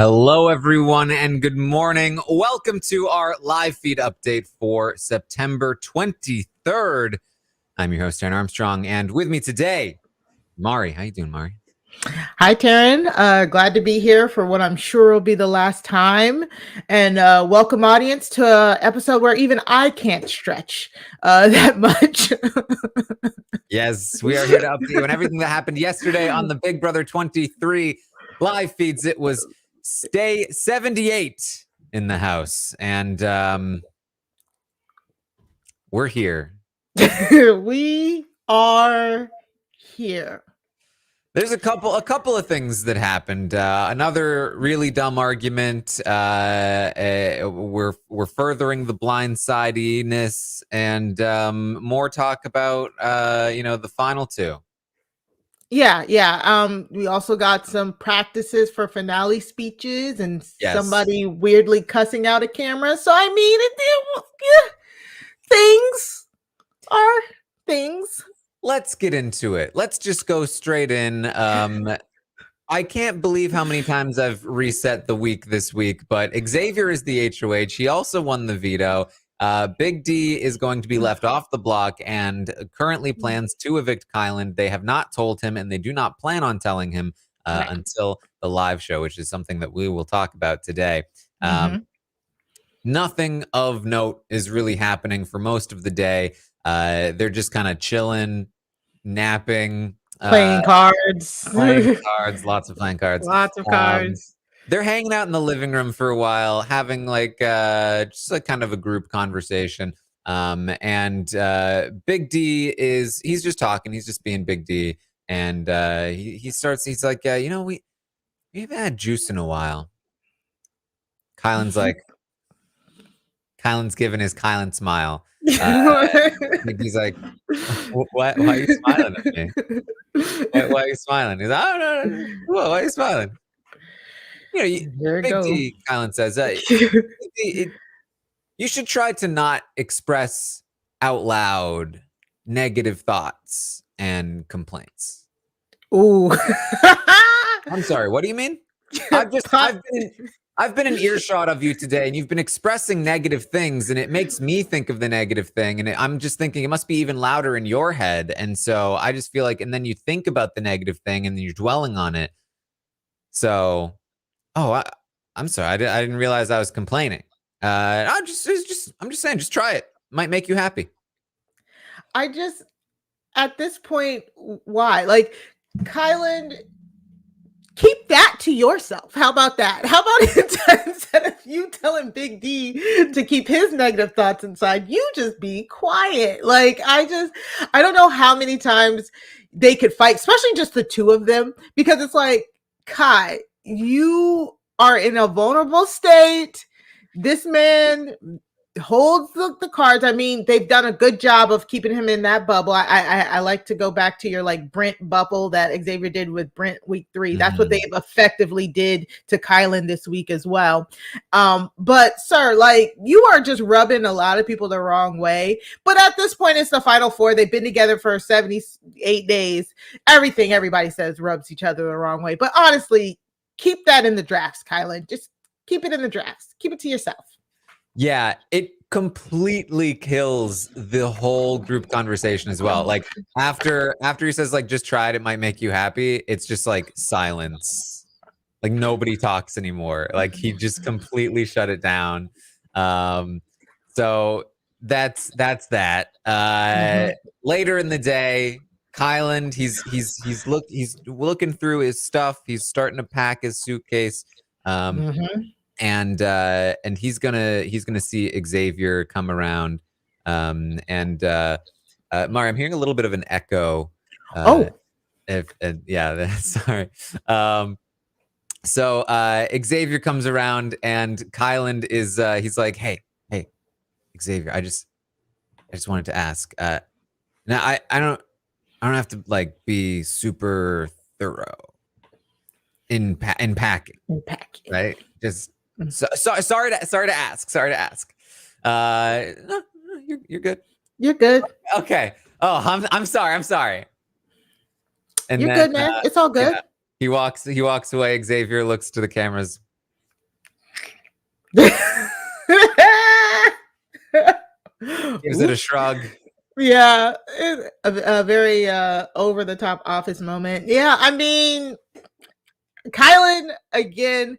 Hello, everyone, and good morning. Welcome to our live feed update for September 23rd. I'm your host, Taran Armstrong, and with me today, Mari. How you doing, Mari? Hi, Taran. Glad to be here for what I'm sure will be the last time. And welcome, audience, to an episode where even I can't stretch that much. Yes, we are here to update you on everything that happened yesterday on the Big Brother 23 live feeds. It was Stay 78 in the house, and we're here. We are here. There's a couple of things that happened. Another really dumb argument. We're furthering the blindsidiness, and more talk about the final two. Yeah. We also got some practices for finale speeches and Yes. somebody weirdly cussing out a camera. So I mean, things are things. Let's get into it. Let's just go straight in. I can't believe how many times I've reset the week this week, but Xavier is the HOH. He also won the veto. Big D is going to be left off the block and currently plans to evict Kylan. They have not told him, and they do not plan on telling him until the live show, which is something that we will talk about today. Nothing of note is really happening for most of the day. They're just kind of chilling, napping, playing cards, lots of playing cards. Lots of cards. They're hanging out in the living room for a while, having just like kind of a group conversation. And Big D he's just talking, he's just being Big D. And he's like, we haven't had juice in a while. Kylan's giving his Kylan smile. He's like, why are you smiling at me? Why are you smiling? He's like, oh, no. Whoa, why are you smiling? Big D, Kylan says, you should try to not express out loud negative thoughts and complaints. Ooh. I'm sorry, what do you mean? I've been in earshot of you today, and you've been expressing negative things, and it makes me think of the negative thing, and I'm just thinking it must be even louder in your head, and so I just feel like, and then you think about the negative thing, and then you're dwelling on it. So, I'm sorry, I didn't realize I was complaining. I'm just saying, just try it. Might make you happy. At this point, why? Like, Kylan, keep that to yourself. How about that? How about instead of you telling Big D to keep his negative thoughts inside, you just be quiet. Like, I don't know how many times they could fight, especially just the two of them, because it's like, Kai, you are in a vulnerable state. This man holds the cards. I mean, they've done a good job of keeping him in that bubble. I like to go back to your like Brent bubble that Xavier did with Brent week 3. That's what they effectively did to Kylan this week as well. But sir, like, you are just rubbing a lot of people the wrong way. But at this point, it's the final four. They've been together for 78 days. Everything everybody says rubs each other the wrong way. But honestly, keep that in the drafts, Kylan. Just keep it in the drafts. Keep it to yourself. Yeah, it completely kills the whole group conversation as well. Like after he says like, just try it might make you happy, it's just like silence. Like nobody talks anymore. Like he just completely shut it down. So that's that. Later in the day, Kylan, he's looking through his stuff. He's starting to pack his suitcase. And he's gonna see Xavier come around. Mari, I'm hearing a little bit of an echo. Sorry. So Xavier comes around, and Kylan is he's like, hey, Xavier, I just wanted to ask. Now I don't have to like be super thorough in packing, right? Just sorry to ask. No, you're good. You're good. Okay. Oh, I'm sorry. And you're good, man. It's all good. Yeah, he walks away. Xavier looks to the cameras. Gives it a shrug. Yeah, a very over the top office moment. Yeah, I mean, Kylan again.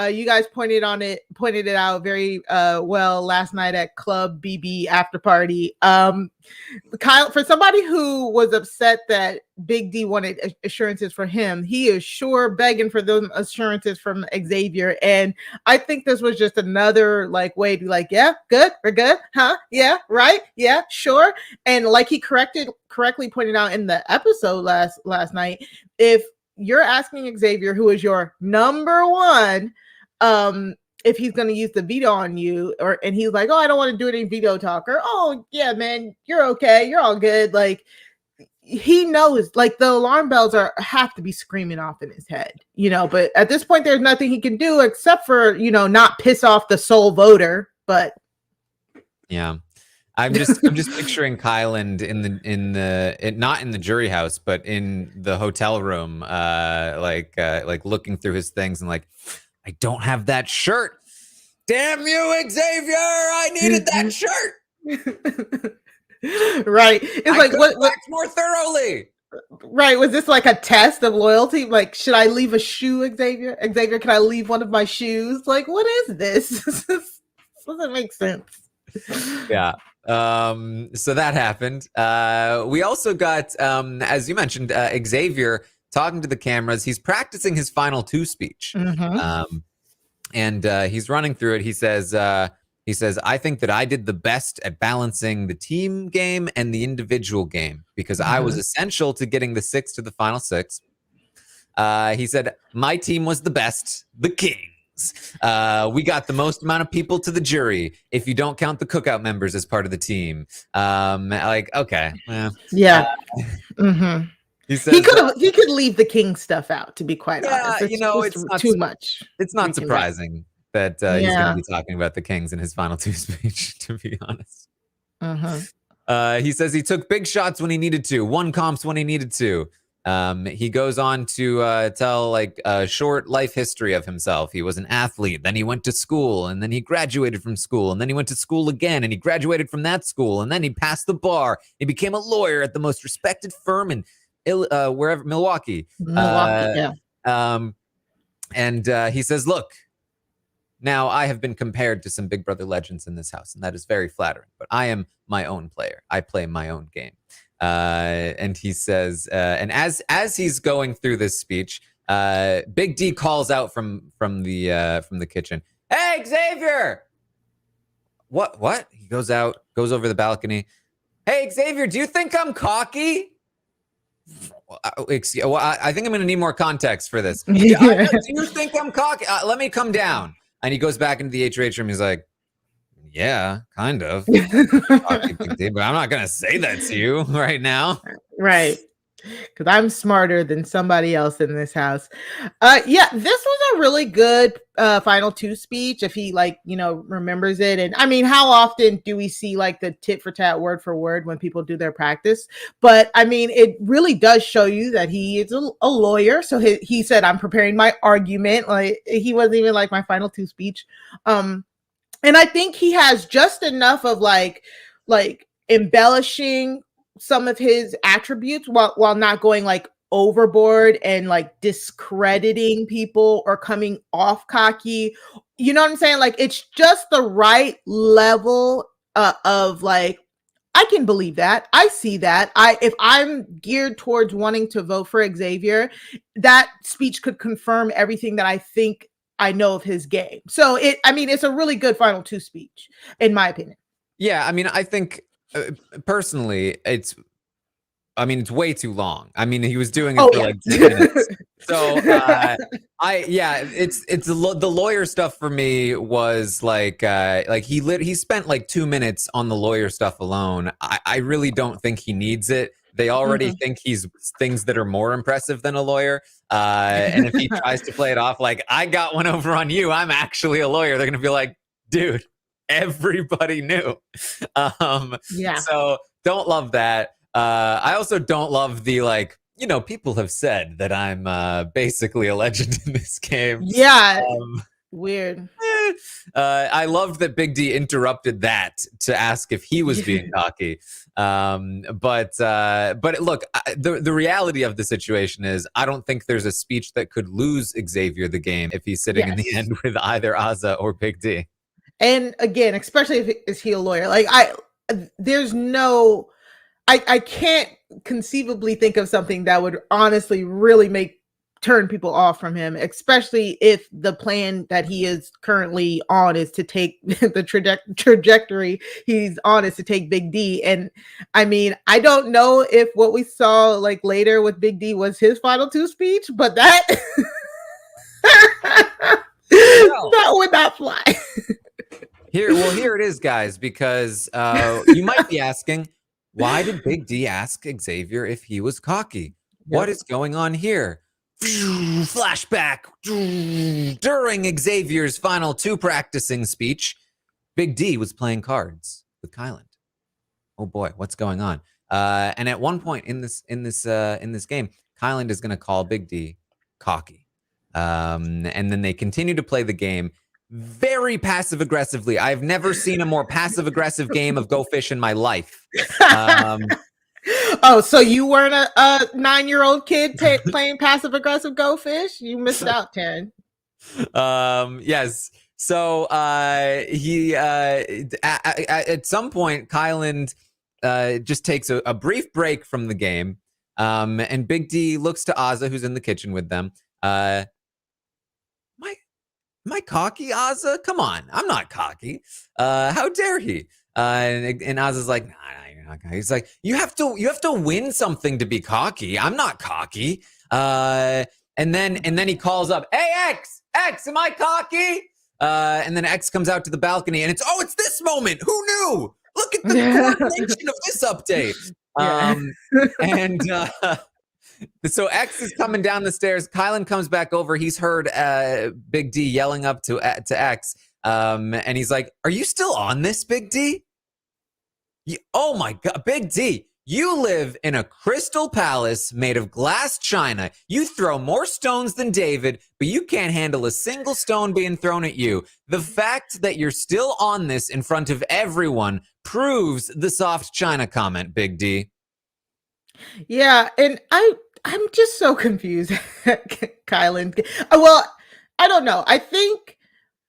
You guys pointed it out very well last night at Club BB after party. Kyle, for somebody who was upset that Big D wanted assurances for him, he is sure begging for those assurances from Xavier. And I think this was just another like way to be like, yeah, good, we're good, huh? Yeah, right, yeah, sure. And like he correctly pointed out in the episode last night, if you're asking Xavier, who is your number one, if he's going to use the veto on you, and he's like, oh, I don't want to do any veto talk, or oh yeah, man, you're okay, you're all good. Like he knows, like the alarm bells have to be screaming off in his head, but at this point there's nothing he can do except for, not piss off the sole voter. But yeah. I'm just picturing Kyland not in the jury house, but in the hotel room, like looking through his things and like, I don't have that shirt. Damn you, Xavier! I needed that shirt. Right. It's like what more thoroughly. Right. Was this like a test of loyalty? Like, should I leave a shoe, Xavier? Xavier, can I leave one of my shoes? Like, what is this? This doesn't make sense. Yeah. So that happened. We also got, as you mentioned, Xavier talking to the cameras. He's practicing his final 2 speech. Mm-hmm. And he's running through it. He says, I think that I did the best at balancing the team game and the individual game because I was essential to getting the 6 to the final 6. He said, my team was the best, the Kings. We got the most amount of people to the jury if you don't count the cookout members as part of the team. Like, okay. Yeah. Mm-hmm. He says, he could leave the King stuff out, to be quite honest. It's not too much. It's not surprising that he's going to be talking about the Kings in his final 2 speech, to be honest. He says he took big shots when he needed to, won comps when he needed to. He goes on to tell like a short life history of himself. He was an athlete, then he went to school, and then he graduated from school, and then he went to school again, and he graduated from that school, and then he passed the bar. He became a lawyer at the most respected firm in wherever, Milwaukee. Yeah. And he says, look, now I have been compared to some Big Brother legends in this house, and that is very flattering, but I am my own player. I play my own game. And he says, and as he's going through this speech, Big D calls out from the kitchen, hey, Xavier! What? He goes over the balcony. Hey, Xavier, do you think I'm cocky? Well, I think I'm going to need more context for this. Do you think I'm cocky? Let me come down. And he goes back into the HOH room. He's like, yeah, kind of. Cocky, but I'm not going to say that to you right now. Right. Because I'm smarter than somebody else in this house. Yeah, this was a really good final 2 speech, if he remembers it. And I mean, how often do we see like the tit for tat, word for word when people do their practice? But I mean, it really does show you that he is a lawyer. So he said, I'm preparing my argument. Like he wasn't even like my final 2 speech. And I think he has just enough of like embellishing some of his attributes while not going like overboard and like discrediting people or coming off cocky. You know what I'm saying? Like it's just the right level of like, I can believe that. I see that. If I'm geared towards wanting to vote for Xavier, that speech could confirm everything that I think I know of his game. So it's a really good final 2 speech, in my opinion. Yeah, I mean, I think personally, it's way too long. I mean, he was doing it for like 10 minutes. So it's the lawyer stuff for me was like he spent like 2 minutes on the lawyer stuff alone. I really don't think he needs it. They already think he's things that are more impressive than a lawyer. And if he tries to play it off like, I got one over on you, I'm actually a lawyer, they're going to be like, dude, everybody knew. So don't love that. I also don't love the people have said that I'm basically a legend in this game. Yeah. Weird. I loved that Big D interrupted that to ask if he was being cocky. But look, the reality of the situation is, I don't think there's a speech that could lose Xavier the game if he's sitting in the Yes. end with either Ozza or Big D. And again, especially if is he a lawyer? Like there's no, I can't conceivably think of something that would honestly really turn people off from him, especially if the plan that he is currently on is to take the trajectory he's on is to take Big D. And I mean, I don't know if what we saw like later with Big D was his final two speech, but that Well, that would not fly. here it is, guys, because you might be asking, why did Big D ask Xavier if he was cocky? What is going on here? Flashback. During Xavier's final two practicing speech, Big D was playing cards with Kyland. Oh boy, what's going on? And at one point in this game, Kyland is going to call Big D cocky, and then they continue to play the game very passive aggressively. I've never seen a more passive aggressive game of Go Fish in my life. Oh, so you weren't a 9-year-old kid playing passive aggressive Go Fish? You missed out, Taran. Yes. So he at some point, Kyland just takes a brief break from the game, and Big D looks to Ozza, who's in the kitchen with them. Am I cocky, Ozza? Come on, I'm not cocky. How dare he? And Ozza's like, nah, you're not cocky. He's like, you have to win something to be cocky. I'm not cocky. And then he calls up, hey, X, am I cocky? And then X comes out to the balcony, and it's this moment. Who knew? Look at the coordination of this update. So X is coming down the stairs. Kylan comes back over. He's heard Big D yelling up to X, and he's like, "Are you still on this, Big D? Oh my God, Big D! You live in a crystal palace made of glass china. You throw more stones than David, but you can't handle a single stone being thrown at you. The fact that you're still on this in front of everyone proves the soft china comment, Big D." Yeah, and I'm just so confused, Kylan. Well, I don't know. I think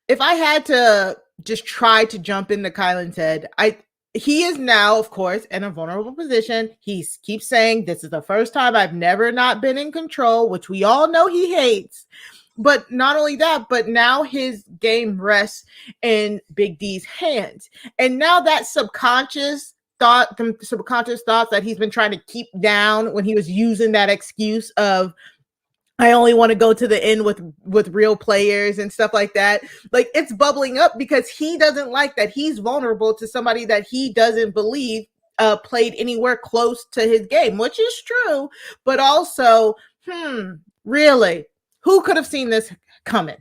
if I had to just try to jump into Kylan's head, he is now, of course, in a vulnerable position. He keeps saying, this is the first time I've never not been in control, which we all know he hates. But not only that, but now his game rests in Big D's hands. And now that subconscious thoughts that he's been trying to keep down when he was using that excuse of, I only want to go to the end with real players and stuff like that. Like, it's bubbling up because he doesn't like that he's vulnerable to somebody that he doesn't believe played anywhere close to his game, which is true. But also, really, who could have seen this coming?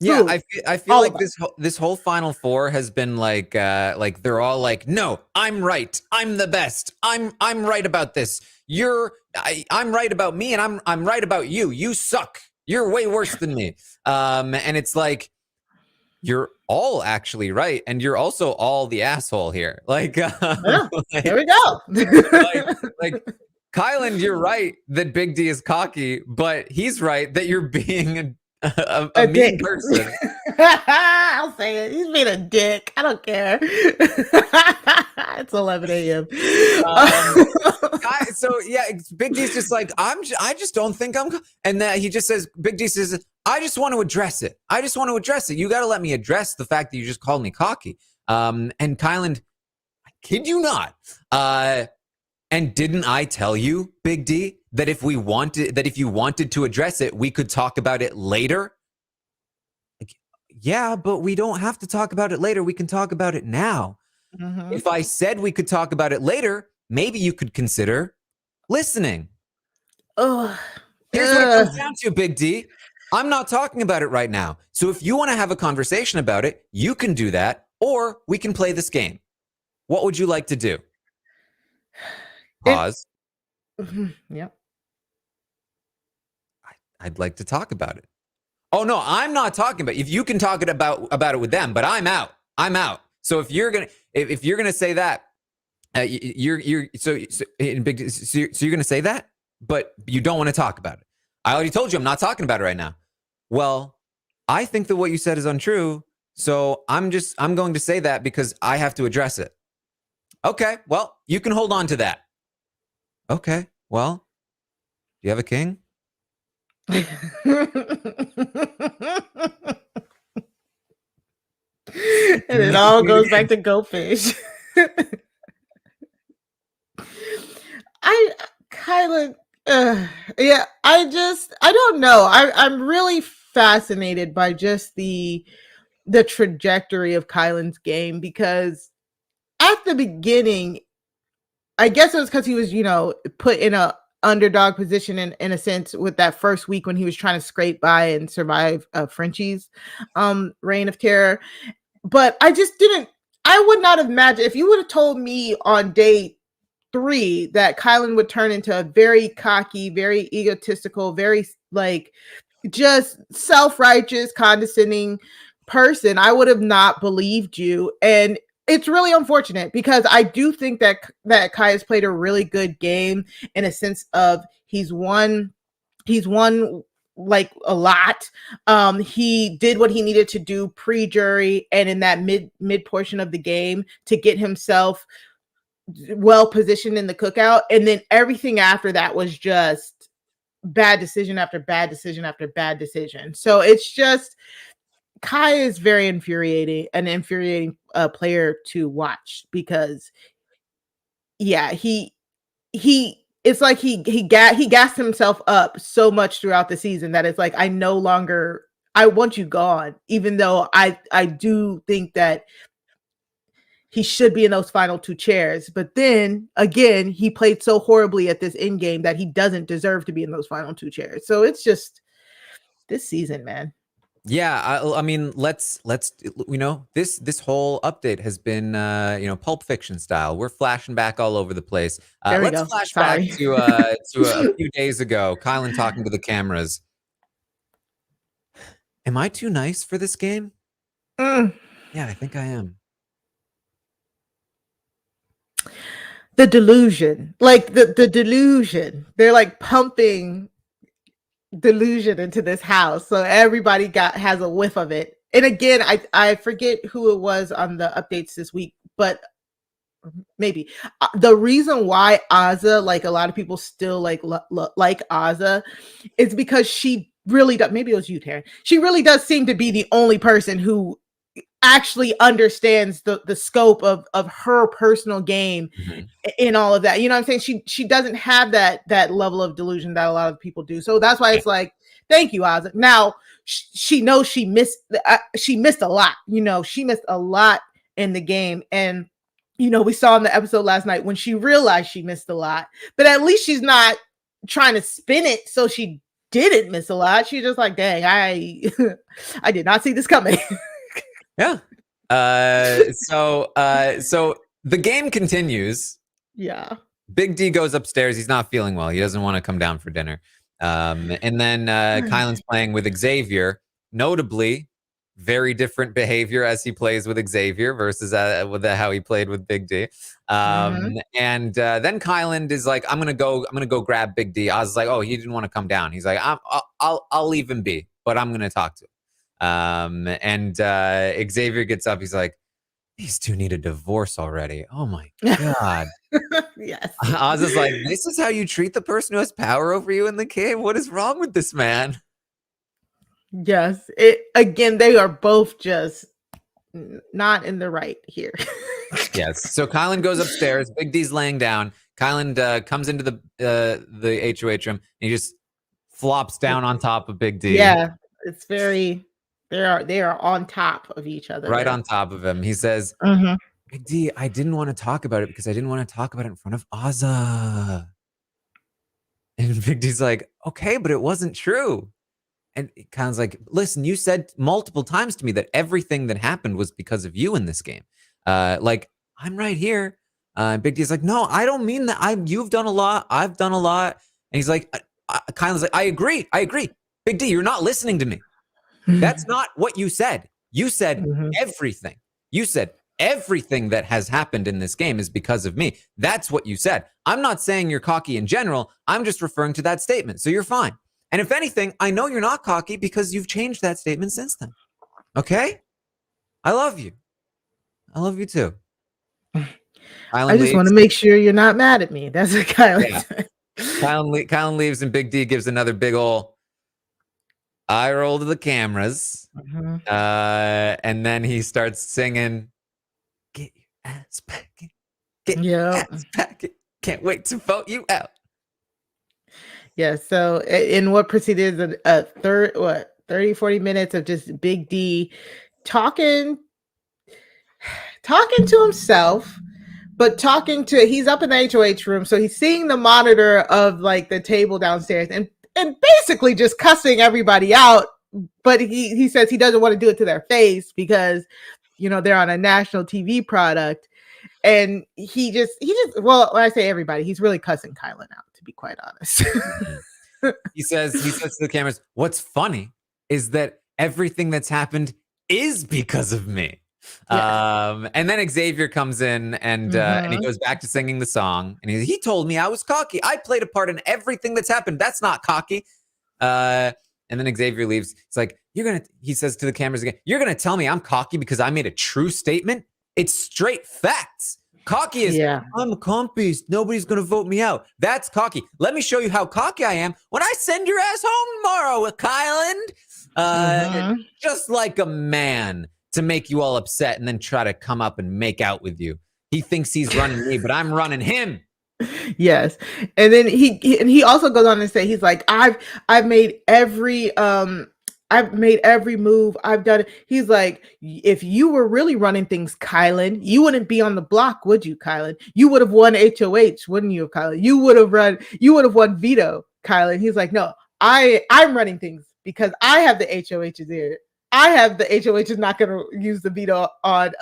Yeah, I feel like this whole Final Four has been like they're all like, no, I'm right, I'm the best, I'm right about this. I'm right about me, and I'm right about you. You suck. You're way worse than me. And it's like, you're all actually right, and you're also all the asshole here. Like, Yeah, there we go. like Kylan, you're right that Big D is cocky, but he's right that you're being a mean person. I'll say it. He's being a dick. I don't care. It's 11 a.m. So yeah, Big D's just like, I just don't think I'm. And then he just says, Big D says, I just want to address it. I just want to address it. You got to let me address the fact that you just called me cocky. And Kylan, I kid you not. And didn't I tell you, Big D, that if you wanted to address it, we could talk about it later? Like, yeah, but we don't have to talk about it later. We can talk about it now. Mm-hmm. If I said we could talk about it later, maybe you could consider listening. Here's what it comes down to, Big D. I'm not talking about it right now. So if you want to have a conversation about it, you can do that, or we can play this game. What would you like to do? Pause. Yep. I'd like to talk about it. Oh no, I'm not talking about. If you can talk about it with them, but I'm out. I'm out. So if you're gonna say that, you're so in big. So you're gonna say that, but you don't want to talk about it. I already told you I'm not talking about it right now. Well, I think that what you said is untrue. So I'm going to say that because I have to address it. Okay, well, you can hold on to that. Okay, well, do you have a king? And it all goes back to Go Fish. I Kylan, yeah, I don't know. I'm really fascinated by just the trajectory of Kylan's game because at the beginning, I guess it was because he was, put in a underdog position in a sense with that first week when he was trying to scrape by and survive Frenchie's reign of terror. But I would not have imagined if you would have told me on day 3 that Kylan would turn into a very cocky, very egotistical, very like just self-righteous, condescending person, I would have not believed you. And it's really unfortunate because I do think that Kai has played a really good game in a sense of he's won like a lot. He did what he needed to do pre-jury and in that mid portion of the game to get himself well positioned in the cookout, and then everything after that was just bad decision after bad decision after bad decision. So it's just Kai is an infuriating player to watch because yeah, he it's like he gassed himself up so much throughout the season that it's like I want you gone, even though I do think that he should be in those final 2 chairs. But then again, he played so horribly at this end game that he doesn't deserve to be in those final 2 chairs. So it's just this season, man. Yeah, I mean, let's this whole update has been Pulp Fiction style. We're flashing back all over the place. There we Let's go. flash back Sorry. to a few days ago. Kylan talking to the cameras. Am I too nice for this game? Mm. Yeah, I think I am. The delusion, like the delusion. They're like pumping delusion into this house, so everybody has a whiff of it. And again, I forget who it was on the updates this week, but maybe the reason why Azza, like a lot of people still like Azza, is because she really does. Maybe it was you, Taran. She really does seem to be the only person who actually understands the scope of her personal game in all of that. You know what I'm saying? She doesn't have that level of delusion that a lot of people do. So that's why it's like, thank you, Ozzy. Now she knows she missed a lot. She missed a lot in the game. And we saw in the episode last night when she realized she missed a lot, but at least she's not trying to spin it so she didn't miss a lot. She's just like, dang, I did not see this coming. Yeah. So the game continues. Yeah. Big D goes upstairs. He's not feeling well. He doesn't want to come down for dinner. And then Kylan's playing with Xavier. Notably, very different behavior as he plays with Xavier versus with how he played with Big D. And then Kylan is like, I'm gonna go grab Big D. I was like, oh, he didn't want to come down. He's like, I'll leave him be, but I'm gonna talk to him. And Xavier gets up. He's like, these two need a divorce already. Oh my God. Yes. I was just like, this is how you treat the person who has power over you in the game? What is wrong with this man? Yes. Again, they are both just not in the right here. Yes. So Kylan goes upstairs. Big D's laying down. Kylan comes into the HOH room and he just flops down on top of Big D. Yeah. It's very they are on top of each other. Right on top of him. He says, Big D, I didn't want to talk about it because I didn't want to talk about it in front of Azza. And Big D's like, okay, but it wasn't true. And Kylan's like, listen, you said multiple times to me that everything that happened was because of you in this game. Like, I'm right here. Big D's like, no, I don't mean that. You've done a lot. I've done a lot. And he's like, Kylan's like, I agree. Big D, you're not listening to me. That's not what you said. You said Mhm. everything. You said everything that has happened in this game is because of me. That's what you said. I'm not saying you're cocky in general. I'm just referring to that statement. So you're fine. And if anything, I know you're not cocky because you've changed that statement since then. Okay? I love you. I love you too. I Kylan just want leaves. to make sure you're not mad at me. That's what Kylie Yeah. said. Kylan leaves and Big D gives another big ol' eye roll to the cameras. Mhm. And then he starts singing, "Get your ass back in. Get your Yep. ass back in. Can't wait to vote you out." Yeah. So in what proceeded a third, what, 30, 40 minutes of just Big D talking, talking to himself, but talking to, he's up in the HOH room. So he's seeing the monitor of like the table downstairs and basically just cussing everybody out. But he says he doesn't want to do it to their face because, you know, they're on a national TV product. And he just well, when I say everybody, he's really cussing Kylan out, to be quite honest. Mhm. He says to the cameras, "What's funny is that everything that's happened is because of me." Yes. And then Xavier comes in and he Mhm. goes back to singing the song, and he told me I was cocky. I played a part in everything that's happened. That's not cocky. Uh, and then Xavier leaves. It's like, he says to the cameras again, "You're gonna tell me I'm cocky because I made a true statement? It's straight facts. Cocky is, Yeah. I'm a compy. Nobody's gonna vote me out. That's cocky. Let me show you how cocky I am when I send your ass home tomorrow, Kyland. Mhm. Just like a man to make you all upset and then try to come up and make out with you. He thinks he's running me, but I'm running him." Yes. And then he also goes on to say, he's like, I've made every move. I've done it. He's like, if you were really running things, Kylan, you wouldn't be on the block, would you, Kylan? You would have won HOH, wouldn't you, Kylan? You would have won veto, Kylan. He's like, no, I'm running things because I have the HOHs here. I have the HOH is not going to use the veto on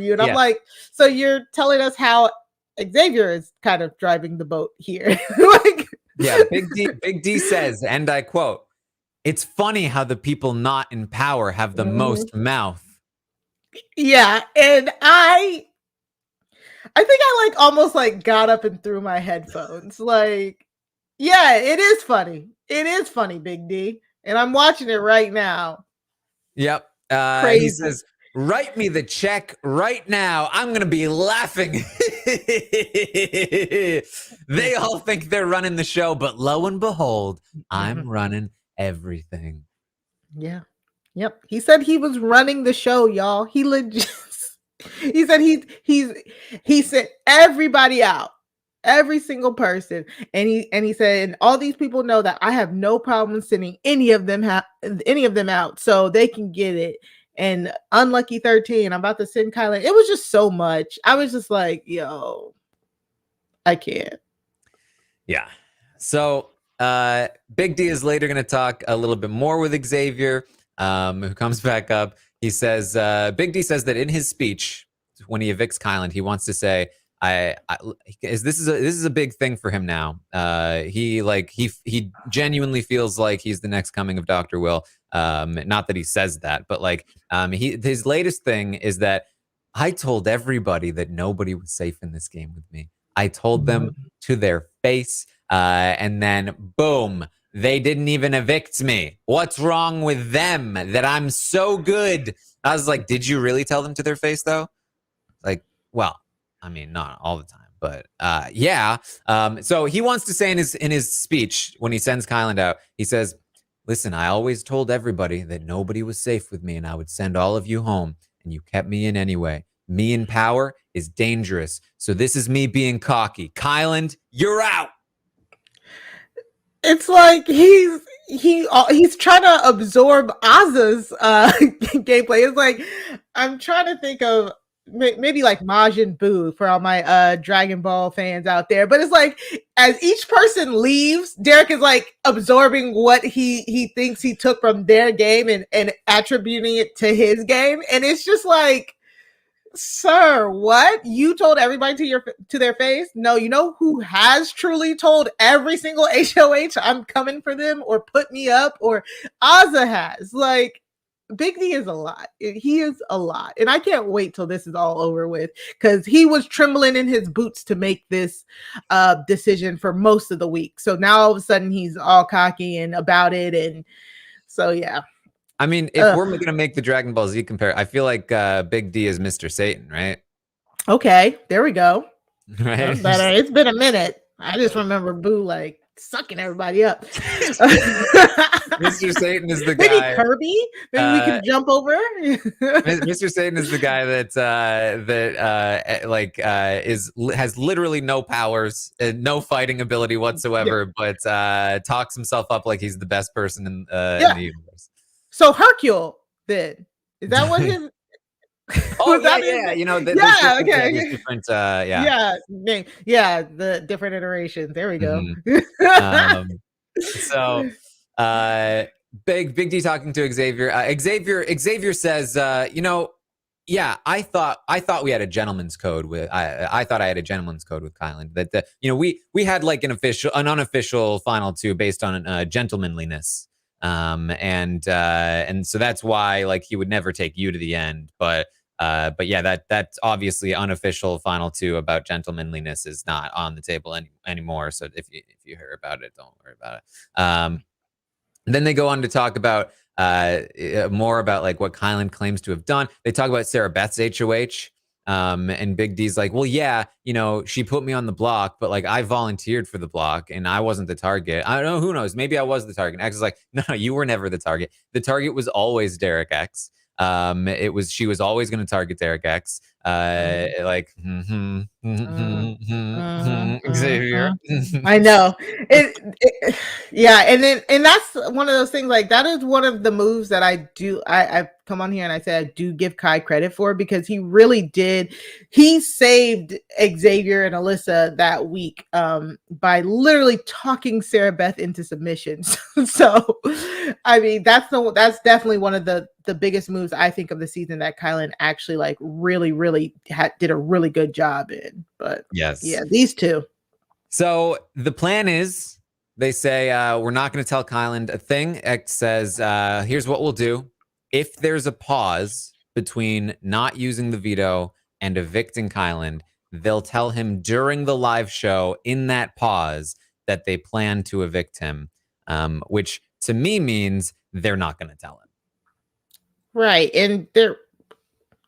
you. And I'm Yeah. like, so you're telling us how Xavier is kind of driving the boat here. Like, Yeah. Big D says, and I quote, "It's funny how the people not in power have the mhm. most mouth." Yeah, and I think I like almost like got up and threw my headphones. Like, yeah, it is funny. It is funny, Big D. And I'm watching it right now. Yep. He Crazy. says, "Write me the check right now. I'm going to be laughing." They all think they're running the show, but lo and behold, I'm Mhm. running everything. Yeah. Yep. He said he was running the show, y'all. He legit he said he sent everybody out, every single person. And he said, and all these people know that I have no problem sending any of them out so they can get it. And unlucky 13, I'm about to send Kylan. It was just so much. I was just like, yo, I can't. Yeah. So Big D is later going to talk a little bit more with Xavier, who comes back up. He says, Big D says that in his speech, when he evicts Kylan, he wants to say, this is a big thing for him now. He genuinely feels like he's the next coming of Dr. Will. Not that he says that, but like his latest thing is that I told everybody that nobody was safe in this game with me. I told them Mhm. to their face, and then boom, they didn't even evict me. What's wrong with them that I'm so good? I was like, did you really tell them to their face though? Like, well, I mean, not all the time, but yeah. So he wants to say in his speech when he sends Kylan out, he says, "Listen, I always told everybody that nobody was safe with me, and I would send all of you home, and you kept me in anyway. Me in power is dangerous, so this is me being cocky. Kylan, you're out." It's like he's trying to absorb Oz's gameplay. It's like I'm trying to think of maybe like Majin Buu for all my Dragon Ball fans out there. But it's like as each person leaves, Derek is like absorbing what he thinks he took from their game and attributing it to his game, and it's just like, sir, what? You told everybody to their face? No, you know who has truly told every single HOH I'm coming for them or put me up, or Ozza has. Like, Big D is a lot. He is a lot. And I can't wait till this is all over with because he was trembling in his boots to make this decision for most of the week. So now all of a sudden he's all cocky and about it. And so, yeah. I mean, if we're going to make the Dragon Ball Z compare, I feel like Big D is Mr. Satan, right? Okay, there we go. Right? That's better. It's been a minute. I just remember Boo like sucking everybody up. Mr. Satan is the Maybe guy. Kirby. Maybe we can jump over. Mr. Satan is the guy has literally no powers, no fighting ability whatsoever, but talks himself up like he's the best person in the universe. So Hercule, then is that what his? Oh yeah. You know, there's different, the different iterations. There we go. So, Big D talking to Xavier. Xavier says, I thought we had a gentleman's code with. I thought I had a gentleman's code with Kylan. That we had like an unofficial final two based on gentlemanliness. And so that's why like he would never take you to the end, but yeah, that's obviously unofficial final two about gentlemanliness is not on the table anymore. So if you hear about it, don't worry about it. Then they go on to talk about more about like what Kylan claims to have done. They talk about Sarah Beth's HOH. And Big D's like, well, yeah, she put me on the block, but like I volunteered for the block and I wasn't the target. I don't know, who knows? Maybe I was the target. X is like, no, you were never the target. The target was always Derek X. She was always going to target Derek X. Xavier. I know yeah, and that's one of those things. Like that is one of the moves that I come on here and I say I do give Kai credit for, because he really did. He saved Xavier and Alyssa that week by literally talking Sarah Beth into submission. So, I mean, that's definitely one of the biggest moves I think of the season that Kylan actually like really did a really good job in. But yes, yeah, these two. So the plan is, they say, we're not going to tell Kylan a thing. X says, here's what we'll do. If there's a pause between not using the veto and evicting Kylan, they'll tell him during the live show in that pause that they plan to evict him, which to me means they're not going to tell him. Right. And there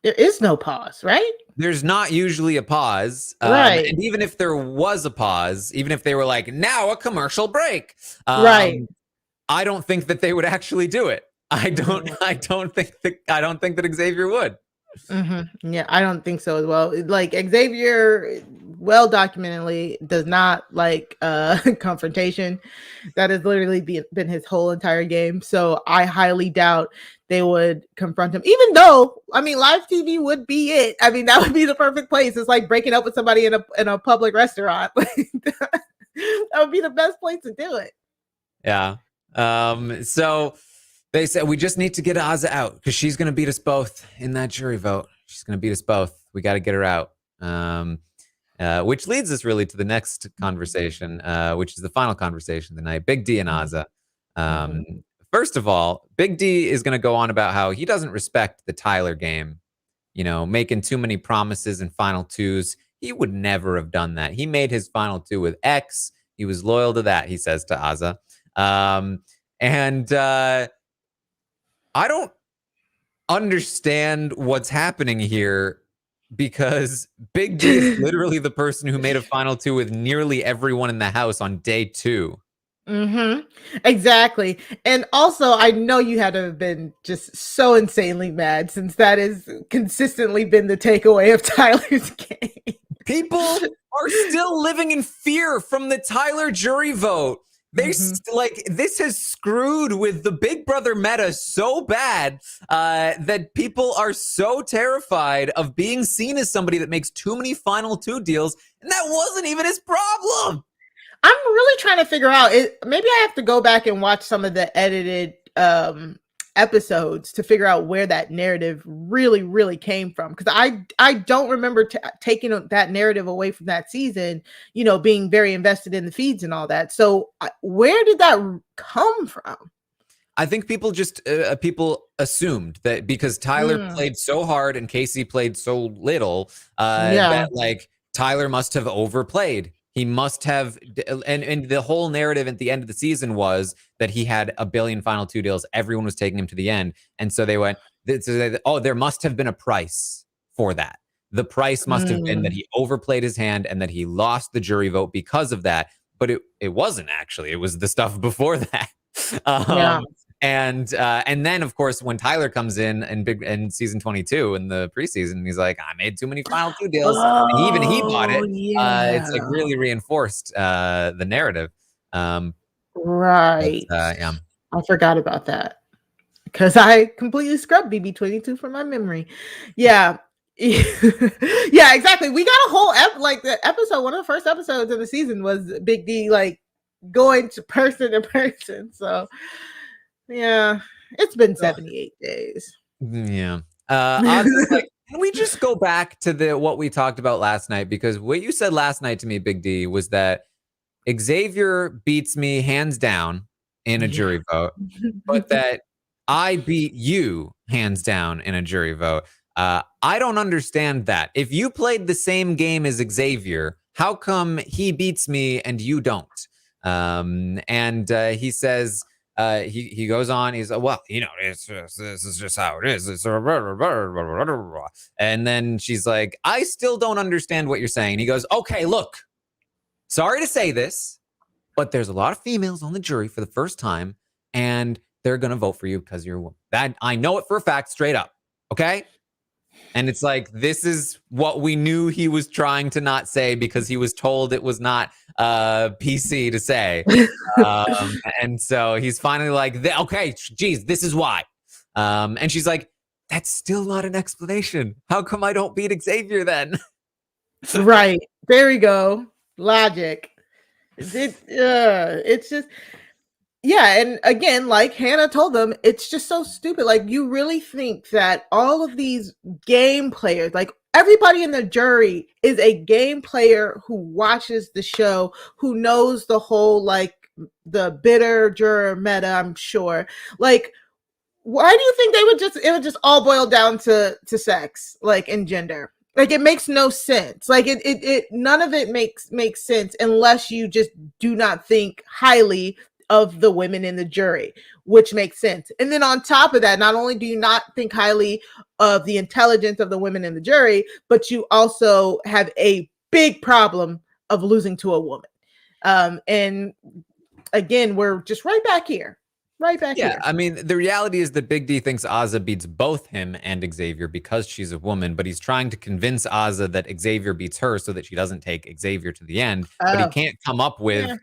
is no pause, right? There's not usually a pause. Right. And even if there was a pause, even if they were like, now a commercial break, right, I don't think that they would actually do it. I don't think that Xavier would. Mm-hmm. Yeah, I don't think so as well. Like Xavier, well documentedly, does not like confrontation. That has literally been his whole entire game. So I highly doubt they would confront him. Even though, I mean, live TV would be it. I mean, that would be the perfect place. It's like breaking up with somebody in a public restaurant. That would be the best place to do it. Yeah. So they said, we just need to get Azza out because she's going to beat us both in that jury vote. She's going to beat us both. We got to get her out. Which leads us really to the next conversation, which is the final conversation tonight. Big D and Azza. First of all, Big D is going to go on about how he doesn't respect the Tyler game, making too many promises in final twos. He would never have done that. He made his final two with X. He was loyal to that, he says to Azza. I don't understand what's happening here, because Big D is literally the person who made a final two with nearly everyone in the house on day 2. Exactly. And also, I know you had to have been just so insanely mad, since that has consistently been the takeaway of Tyler's game. People are still living in fear from the Tyler jury vote. They this has screwed with the Big Brother meta so bad that people are so terrified of being seen as somebody that makes too many final two deals, and that wasn't even his problem. I'm really trying to figure out, maybe I have to go back and watch some of the edited episodes to figure out where that narrative really came from, because I don't remember taking that narrative away from that season, being very invested in the feeds and all that. So where did that come from? I think people assumed that because Tyler Mm, played so hard and Casey played so little, yeah. that like Tyler must have overplayed. He must have, and the whole narrative at the end of the season was that he had a billion final two deals. Everyone was taking him to the end, and so they went, "Oh, there must have been a price for that. The price must have been that Mm, he overplayed his hand and that he lost the jury vote because of that." But it wasn't actually. It was the stuff before that. yeah. Um, and then of course when Tyler comes in season 22 in the preseason, he's like, I made too many final two deals. And even he bought Oh, it. It's like yeah. really reinforced the narrative. Um, but Right. yeah. I forgot about that because I completely scrubbed BB22 from my memory. Yeah. Yeah, exactly. We got a whole like the episode, one of the first episodes of the season was Big D like going to person. So yeah, it's been 78 days. Yeah. Oz is like, can we just go back to the what we talked about last night? Because what you said last night to me, Big D, was that Xavier beats me hands down in a Yeah. jury vote, but that I beat you hands down in a jury vote. I don't understand that. If you played the same game as Xavier, how come he beats me and you don't? And he says, he goes on. He's well, this is just how it is. And then she's like, I still don't understand what you're saying. He goes, okay, look, sorry to say this, but there's a lot of females on the jury for the first time, and they're gonna vote for you because you're a woman. That I know it for a fact, straight up. Okay. And it's like, this is what we knew he was trying to not say because he was told it was not PC to say. And so he's finally like, okay, geez, this is why. And she's like, that's still not an explanation. How come I don't beat Xavier then? Right. There we go. Logic. It's just yeah, and again, like Hannah told them, it's just so stupid. Like you really think that all of these game players, like everybody in the jury is a game player who watches the show, who knows the whole like the bitter juror meta, I'm sure. Like why do you think they would just it would just all boil down to sex like and gender? Like it makes no sense. Like it none of it makes sense unless you just do not think highly of the women in the jury, which makes sense. And then on top of that, not only do you not think highly of the intelligence of the women in the jury, but you also have a big problem of losing to a woman. And again, we're just right back here. Right back Yeah, here. I mean, the reality is that Big D thinks Azza beats both him and Xavier because she's a woman, but he's trying to convince Azza that Xavier beats her so that she doesn't take Xavier to the end. But he Oh, can't come up yeah. with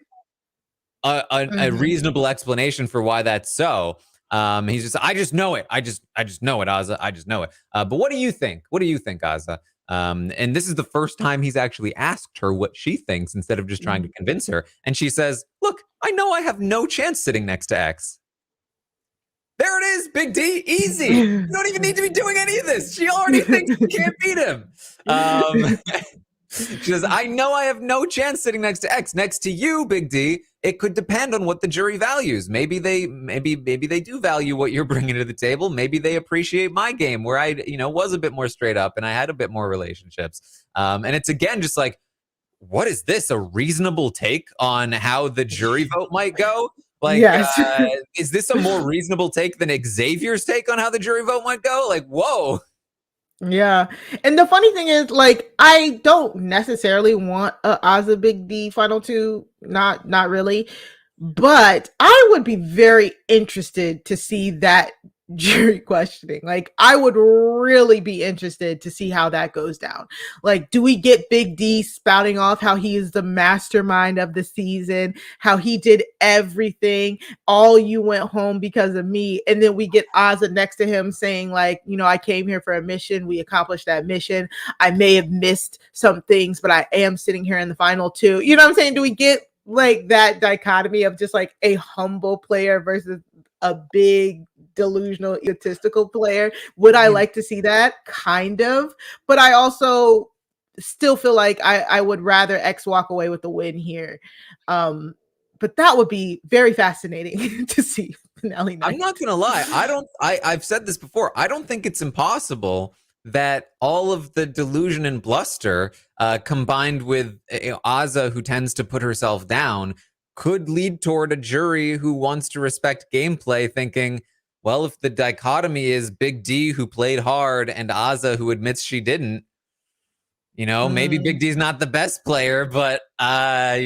a Mhm. reasonable explanation for why that's so. He's just, I just know it. I just know it, Azza. I just know it. But what do you think? What do you think, Azza? And this is the first time he's actually asked her what she thinks instead of just trying to convince her. And she says, "Look, I know I have no chance sitting next to X." There it is, Big D. Easy. You don't even need to be doing any of this. She already thinks she can't beat him. Um, she says, I know I have no chance sitting next to X. Next to you, Big D, it could depend on what the jury values. Maybe they do value what you're bringing to the table. Maybe they appreciate my game where I, was a bit more straight up and I had a bit more relationships. And it's again just like, what is this? A reasonable take on how the jury vote might go? Like, Yes. is this a more reasonable take than Xavier's take on how the jury vote might go? Like, whoa. Yeah. And the funny thing is, like, I don't necessarily want a Ozzy Big D final two. Not really. But I would be very interested to see that jury questioning. Like, I would really be interested to see how that goes down. Like, do we get Big D spouting off how he is the mastermind of the season, how he did everything, all you went home because of me? And then we get Ozzy next to him saying, like, I came here for a mission. We accomplished that mission. I may have missed some things, but I am sitting here in the final two. You know what I'm saying? Do we get like that dichotomy of just like a humble player versus a big delusional egotistical player? Would I like to see that? Kind of, but I also still feel like I would rather X walk away with the win here. But that would be very fascinating to see. finale I'm not night. gonna lie. I've said this before. I don't think it's impossible that all of the delusion and bluster, combined with Azza, who tends to put herself down, could lead toward a jury who wants to respect gameplay, thinking, well, if the dichotomy is Big D who played hard and Azza who admits she didn't, maybe Mm, Big D's not the best player, but I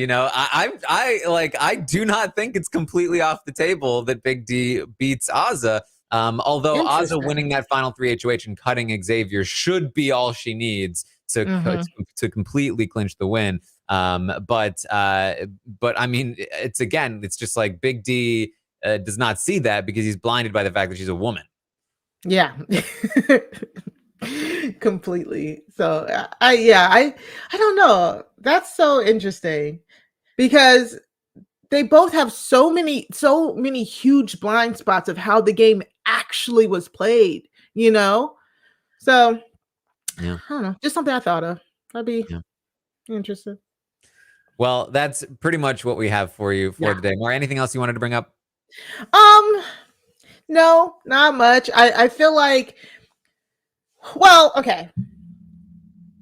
do not think it's completely off the table that Big D beats Azza. Although Azza interesting. winning that final 3 HOH and cutting Xavier should be all she needs Hmm. to completely clinch the win. But I mean, it's just like Big D does not see that because he's blinded by the fact that she's a woman. Yeah. Completely. So I don't know. That's so interesting because they both have so many huge blind spots of how the game actually was played, you know? So Yeah, I don't know, just something I thought of. I'd be yeah. interested. Well, that's pretty much what we have for you for Yeah. the day. More anything else you wanted to bring up? Um, no, not much. I feel like, well, okay.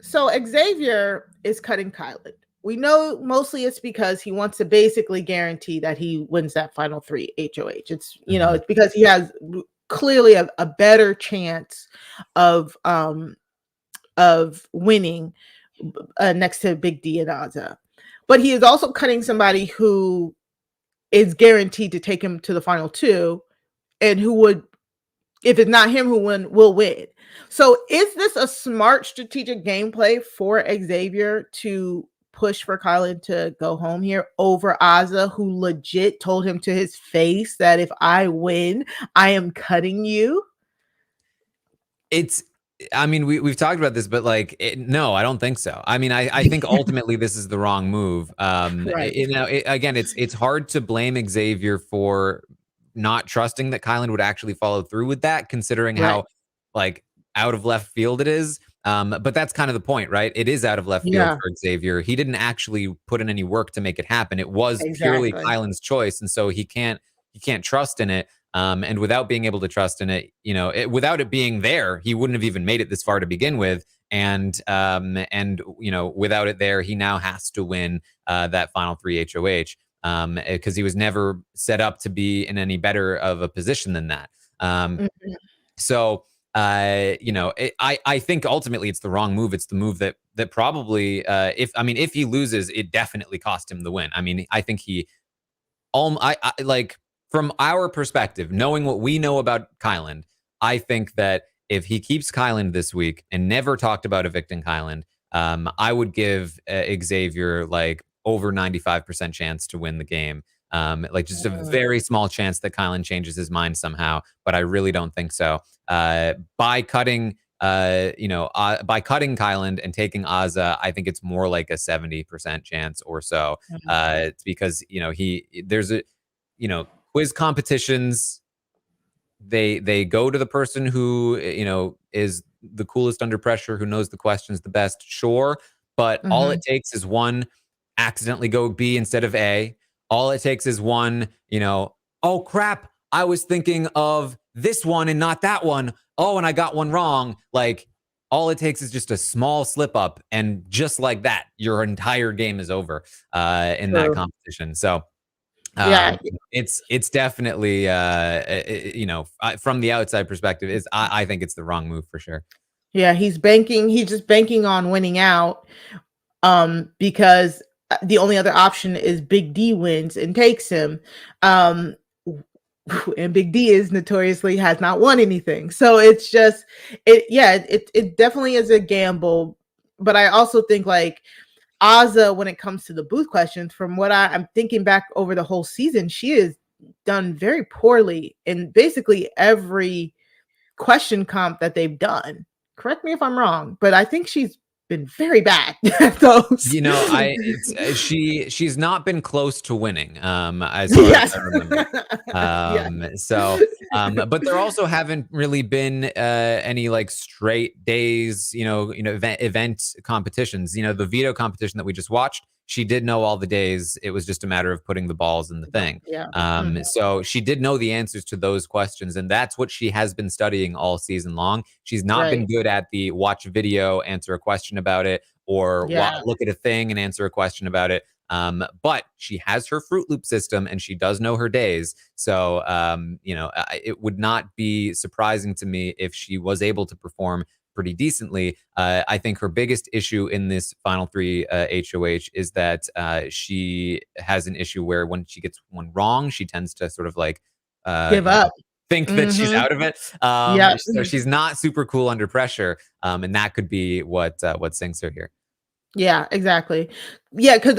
So Xavier is cutting Kylan. We know mostly it's because he wants to basically guarantee that he wins that final 3 HOH. Mhm. It's because he has clearly a better chance of winning next to Big D and Azza. But he is also cutting somebody who is guaranteed to take him to the final 2 and who would, if it's not him who will win. So is this a smart strategic gameplay for Xavier to push for Kylan to go home here over Azza, who legit told him to his face that if I win, I am cutting you? It's I mean, we've talked about this, but no, I don't think so. I mean, I think ultimately this is the wrong move. Right. Again, it's hard to blame Xavier for not trusting that Kylan would actually follow through with that, considering Right. how like out of left field it is. But that's kind of the point, right? It is out of left field Yeah, for Xavier. He didn't actually put in any work to make it happen. It was purely exactly. Kylan's choice, and so he can't trust in it. And without being able to trust in it, without it being there, he wouldn't have even made it this far to begin with. And without it there, he now has to win that final 3 HOH because he was never set up to be in any better of a position than that. Mhm. So I think ultimately it's the wrong move. It's the move that probably if he loses, it definitely cost him the win. I mean, I think he I like from our perspective, knowing what we know about Kyland, I think that if he keeps Kyland this week and never talked about evicting Kyland, I would give Xavier like over 95% chance to win the game. Like just a Mm, very small chance that Kylan changes his mind somehow, but I really don't think so. By cutting by cutting Kyland and taking Azza, I think it's more like a 70% chance or so. mm, It's because there's a quiz competitions. They go to the person who is the coolest under pressure, who knows the questions the best. Sure, but all it mhm. takes is one accidentally go B instead of A. All it takes is one, oh crap, I was thinking of this one and not that one. Oh, and I got one wrong. Like all it takes is just a small slip up, and just like that, your entire game is over in that True. competition. So Yeah. it's definitely from the outside perspective, is I think it's the wrong move for sure. Yeah, he's just banking on winning out, because the only other option is Big D wins and takes him. Um, and Big D is notoriously has not won anything. So it's just it definitely is a gamble. But I also think like Azza, when it comes to the booth questions, from what I'm thinking back over the whole season, she has done very poorly in basically every question comp that they've done. Correct me if I'm wrong, but I think she's been very bad at those. I it's she's not been close to winning, as far as Yes. I remember. Yes. But there also haven't really been any like straight days, event competitions. The veto competition that we just watched, she did know all the days. It was just a matter of putting the balls in the thing. Yeah. Mhm. So she did know the answers to those questions, and that's what she has been studying all season long. She's not been Right. good at the watch a video, answer a question about it, or Yeah. look at a thing and answer a question about it. But she has her Fruit Loop system, and she does know her days. So, it would not be surprising to me if she was able to perform pretty decently. I think her biggest issue in this final three HOH is that she has an issue where when she gets one wrong, she tends to sort of like, Give up. think that she's Mhm. out of it. Yeah. So she's not super cool under pressure, and that could be what sinks her here. Yeah, exactly. Yeah, because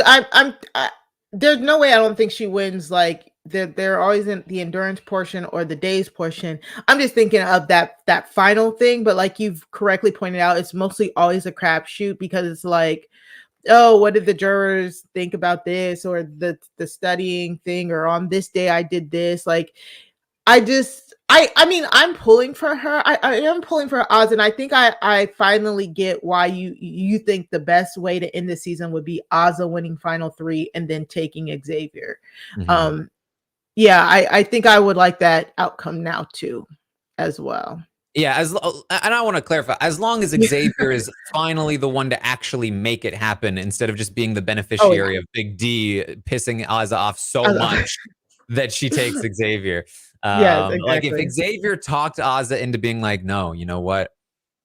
there's no way I don't think she wins. Like they're always in the endurance portion or the days portion. I'm just thinking of that final thing, but like you've correctly pointed out, it's mostly always a crapshoot because it's like, oh, what did the jurors think about this or the studying thing or on this day I did this. Like I mean I'm pulling for her. I am pulling for Oz, and I think I finally get why you think the best way to end the season would be Ozza winning final three and then taking Xavier. Mhm. Um yeah, I think I would like that outcome now too, as well. Yeah, and I want to clarify, as long as Xavier is finally the one to actually make it happen instead of just being the Oh yeah. beneficiary of Big D pissing Ozza off so much that she takes Xavier. Yes, Like if exactly. Xavier talked Ozza into being like, no, you know what?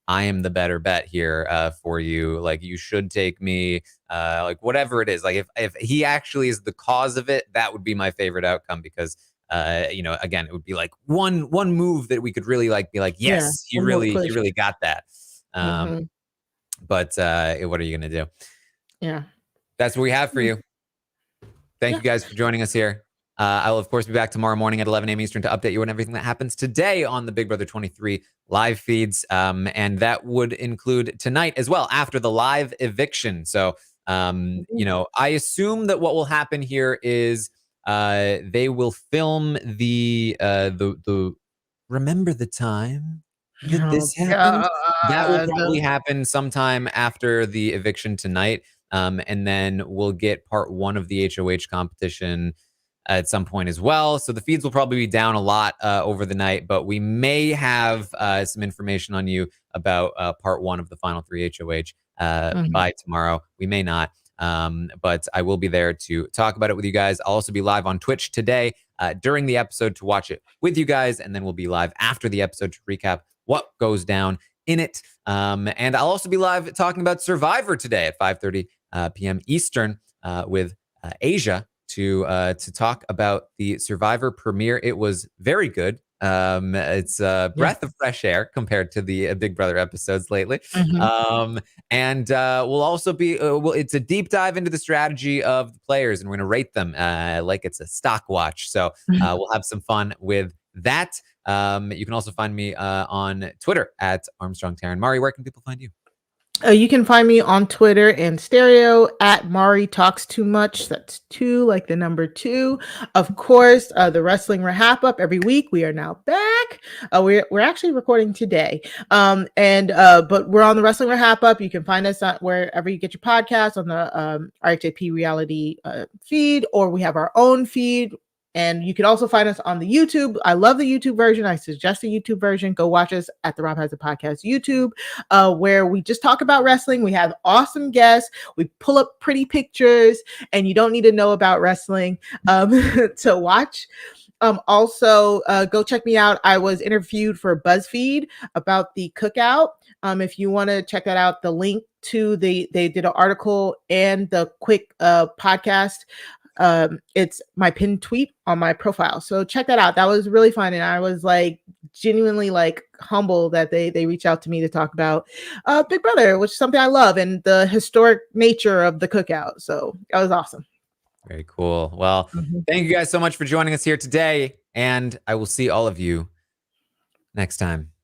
I am the better bet here for you. Like you should take me. Like whatever it is. Like if he actually is the cause of it, that would be my favorite outcome because again, it would be like one move that we could really like be like, Yeah, yes, one more he push. really got that. Um, Mhm. but what are you gonna do? Yeah. That's what we have for Mm, you. Thank yeah. you guys for joining us here. I will, of course, be back tomorrow morning at 11 a.m. Eastern to update you on everything that happens today on the Big Brother 23 live feeds. And that would include tonight as well after the live eviction. So, Mhm. I assume that what will happen here is they will film the remember the time that Oh this happened? That will god. probably happen sometime after the eviction tonight. And then we'll get part one of the HOH competition at some point as well. So the feeds will probably be down a lot over the night, but we may have some information on you about part one of the final three HOH Mhm. by tomorrow. We may not. But I will be there to talk about it with you guys. I'll also be live on Twitch today during the episode to watch it with you guys. And then we'll be live after the episode to recap what goes down in it. And I'll also be live talking about Survivor today at 5:30 p.m. Eastern with Asia to talk about the Survivor premiere. It was very good. It's a Yeah. breath of fresh air compared to the Big Brother episodes lately. Mhm. And we'll also be it's a deep dive into the strategy of the players, and we're going to rate them like it's a stock watch. So we'll have some fun with that. You can also find me on Twitter at Armstrong Taran. Mari, where can people find you? You can find me on Twitter and stereo at Mari Talks Too Much. That's two, like the number two. Of course, the Wrestling Wrap Up every week. We are now back. We're actually recording today. And but we're on the Wrestling Wrap Up. You can find us on wherever you get your podcasts on the RHAP Reality feed, or we have our own feed. And you can also find us on the YouTube. I love the YouTube version. I suggest the YouTube version. Go watch us at the Rob Has a Podcast YouTube, where we just talk about wrestling. We have awesome guests. We pull up pretty pictures, and you don't need to know about wrestling to watch. Also, go check me out. I was interviewed for BuzzFeed about the cookout. If you want to check that out, the link to they did an article and the quick podcast, it's my pinned tweet on my profile, so check that out. That was really fun, and I was like genuinely like humble that they reached out to me to talk about Big Brother, which is something I love, and the historic nature of the cookout. So that was awesome. Very cool. Well, Mhm. thank you guys so much for joining us here today, and I will see all of you next time.